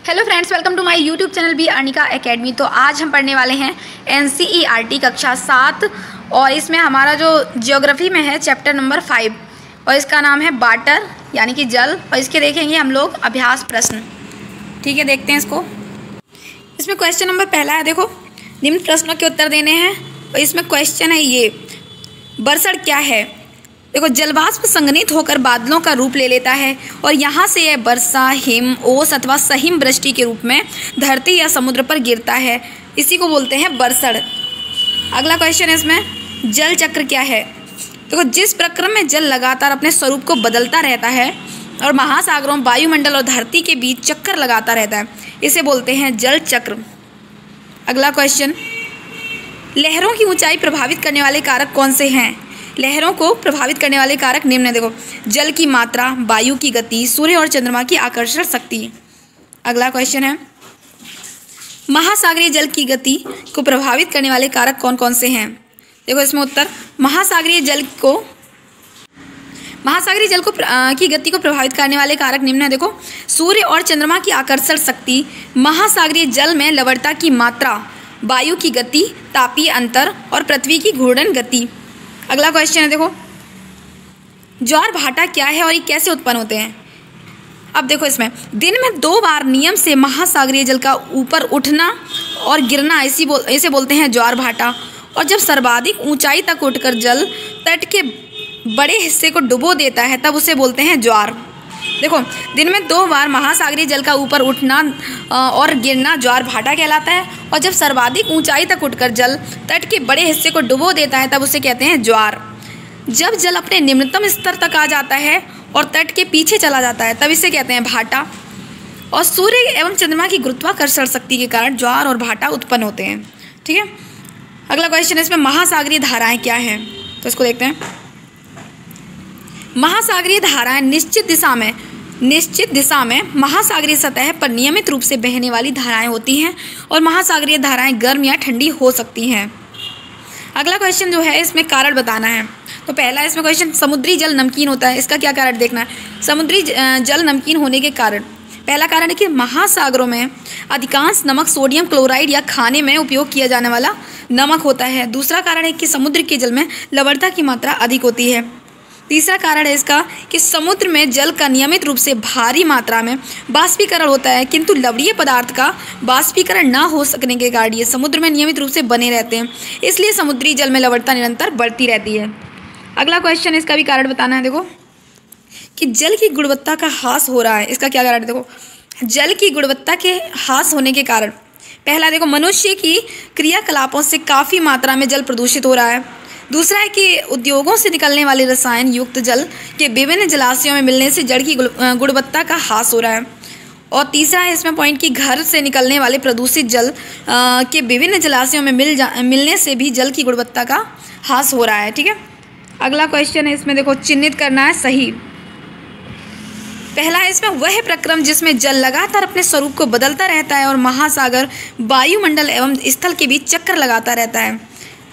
Hello friends, welcome to my YouTube channel B Arnika academy. तो आज हम पढ़ने वाले हैं NCERT कक्षा 7 और इसमें हमारा जो ज्योग्राफी में है चैप्टर नंबर 5 और इसका नाम है वाटर यानी कि जल। और इसके देखेंगे हम लोग अभ्यास प्रश्न। ठीक है, देखते हैं इसको। इसमें क्वेश्चन नंबर पहला है, देखो निम्न प्रश्नों के उत्तर देने हैं। और इसमें क्वेश्चन है ये, बरसड़ क्या है। देखो, जलवाष्प संघनित होकर बादलों का रूप ले लेता है और यहाँ से यह वर्षा, हिम, ओस अथवा सहिम वृष्टि के रूप में धरती या समुद्र पर गिरता है। इसी को बोलते हैं बरसड़। अगला क्वेश्चन है इसमें, जल चक्र क्या है। देखो, जिस प्रक्रम में जल लगातार अपने स्वरूप को बदलता रहता है और महासागरों, वायुमंडल और धरती के बीच चक्कर लगाता रहता है, इसे बोलते हैं जल चक्र। अगला क्वेश्चन, लहरों की ऊंचाई प्रभावित करने वाले कारक कौन से हैं। लहरों को प्रभावित करने वाले कारक निम्न है। देखो, जल की मात्रा, वायु की गति, सूर्य और चंद्रमा की आकर्षण शक्ति। अगला क्वेश्चन है, महासागरीय जल की गति को प्रभावित करने वाले कारक कौन कौन से हैं। देखो इसमें उत्तर, महासागरीय जल की गति को प्रभावित करने वाले कारक निम्न है। देखो, सूर्य और चंद्रमा की आकर्षण शक्ति, महासागरीय जल में लवणता की मात्रा, वायु की गति, तापीय अंतर और पृथ्वी की घूर्णन गति। अगला क्वेश्चन है, देखो ज्वार भाटा क्या है और ये कैसे उत्पन्न होते हैं। अब देखो, इसमें दिन में 2 बार नियम से महासागरीय जल का ऊपर उठना और गिरना इसे बोलते हैं ज्वार भाटा। और जब सर्वाधिक ऊंचाई तक उठकर जल तट के बड़े हिस्से को डुबो देता है तब उसे बोलते हैं ज्वार। देखो, दिन में 2 बार महासागरीय जल का ऊपर उठना और गिरना ज्वार भाटा कहलाता है। और जब सर्वाधिक ऊंचाई तक उठकर जल तट के बड़े हिस्से को डुबो देता है तब उसे कहते हैं ज्वार। जब जल अपने निम्नतम स्तर तक आ जाता है और तट के पीछे चला जाता है तब इसे कहते हैं भाटा। और सूर्य एवं चंद्रमा की गुरुत्वाकर्षण शक्ति के कारण ज्वार और भाटा उत्पन्न होते हैं। ठीक है, अगला क्वेश्चन है इसमें, महासागरीय धाराएं क्या हैं। तो इसको देखते हैं। महासागरीय धाराएं निश्चित दिशा में महासागरीय सतह पर नियमित रूप से बहने वाली धाराएं होती हैं और महासागरीय धाराएं गर्म या ठंडी हो सकती हैं। अगला क्वेश्चन जो है, इसमें कारण बताना है। तो पहला इसमें क्वेश्चन, समुद्री जल नमकीन होता है, इसका क्या कारण देखना है। समुद्री जल नमकीन होने के कारण, पहला कारण है कि महासागरों में अधिकांश नमक सोडियम क्लोराइड या खाने में उपयोग किया जाने वाला नमक होता है। दूसरा कारण है कि समुद्र के जल में लवणता की मात्रा अधिक होती है। तीसरा कारण है इसका कि समुद्र में जल का नियमित रूप से भारी मात्रा में बाष्पीकरण होता है, किंतु लवणीय पदार्थ का बाष्पीकरण न हो सकने के कारण ये समुद्र में नियमित रूप से बने रहते हैं, इसलिए समुद्री जल में लवणता निरंतर बढ़ती रहती है। अगला क्वेश्चन है, इसका भी कारण बताना है। देखो कि जल की गुणवत्ता का ह्रास हो रहा है, इसका क्या कारण है। देखो, जल की गुणवत्ता के ह्रास होने के कारण, पहला देखो, मनुष्य की क्रियाकलापों से काफ़ी मात्रा में जल प्रदूषित हो रहा है। दूसरा है कि उद्योगों से निकलने वाले रसायन युक्त जल के विभिन्न जलाशयों में मिलने से जल की गुणवत्ता का ह्रास हो रहा है। और तीसरा है इसमें पॉइंट कि घर से निकलने वाले प्रदूषित जल के विभिन्न जलाशयों में मिलने से भी जल की गुणवत्ता का ह्रास हो रहा है। ठीक है, अगला क्वेश्चन है इसमें, देखो चिन्हित करना है सही। पहला है इसमें, वह प्रक्रम जिसमें जल लगातार अपने स्वरूप को बदलता रहता है और महासागर, वायुमंडल एवं स्थल के बीच चक्कर लगाता रहता है,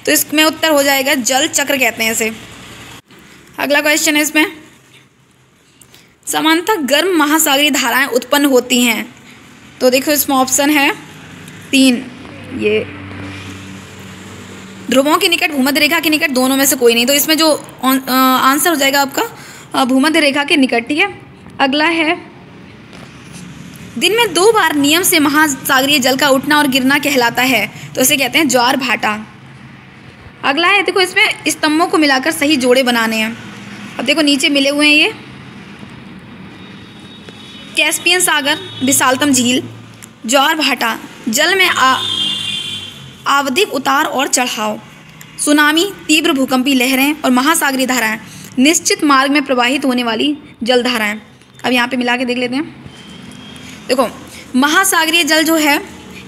तो इसमें उत्तर हो जाएगा जल चक्र कहते हैं इसे। अगला क्वेश्चन है इसमें, सामान्यतः गर्म महासागरीय धाराएं उत्पन्न होती हैं। तो देखो इसमें ऑप्शन है 3, ये ध्रुवों के निकट, भूमध्य रेखा के निकट, दोनों में से कोई नहीं। तो इसमें जो आंसर हो जाएगा आपका भूमध्य रेखा के निकट। ठीक है, अगला है, दिन में 2 बार नियम से महासागरीय जल का उठना और गिरना कहलाता है, तो इसे कहते हैं ज्वार भाटा। अगला है, देखो इसमें स्तंभों को मिलाकर सही जोड़े बनाने हैं। अब देखो नीचे मिले हुए हैं ये, कैस्पियन सागर, विशालतम झील, ज्वार भाटा, जल में आवधिक उतार और चढ़ाव, सुनामी, तीव्र भूकंपी लहरें और महासागरीय धाराएं, निश्चित मार्ग में प्रवाहित होने वाली जल धाराएं। अब यहाँ पे मिला के देख लेते हैं। देखो, महासागरीय जल जो है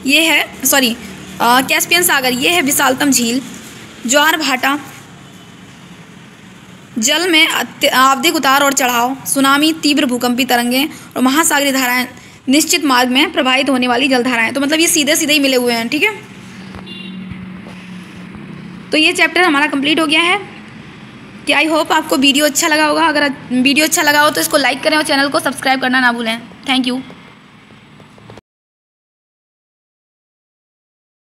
ये है, कैस्पियन सागर, ये है विशालतम झील, ज्वार भाटा, जल में आवधिक उतार और चढ़ाव, सुनामी, तीव्र भूकंपी तरंगें और महासागरीय धाराएं, निश्चित मार्ग में प्रवाहित होने वाली जलधाराएं। तो मतलब ये सीधे सीधे ही मिले हुए हैं। ठीक है, तो ये चैप्टर हमारा कंप्लीट हो गया है। कि आई होप आपको वीडियो अच्छा लगा होगा। अगर वीडियो अच्छा लगा हो तो इसको लाइक करें और चैनल को सब्सक्राइब करना ना भूलें। Thank you.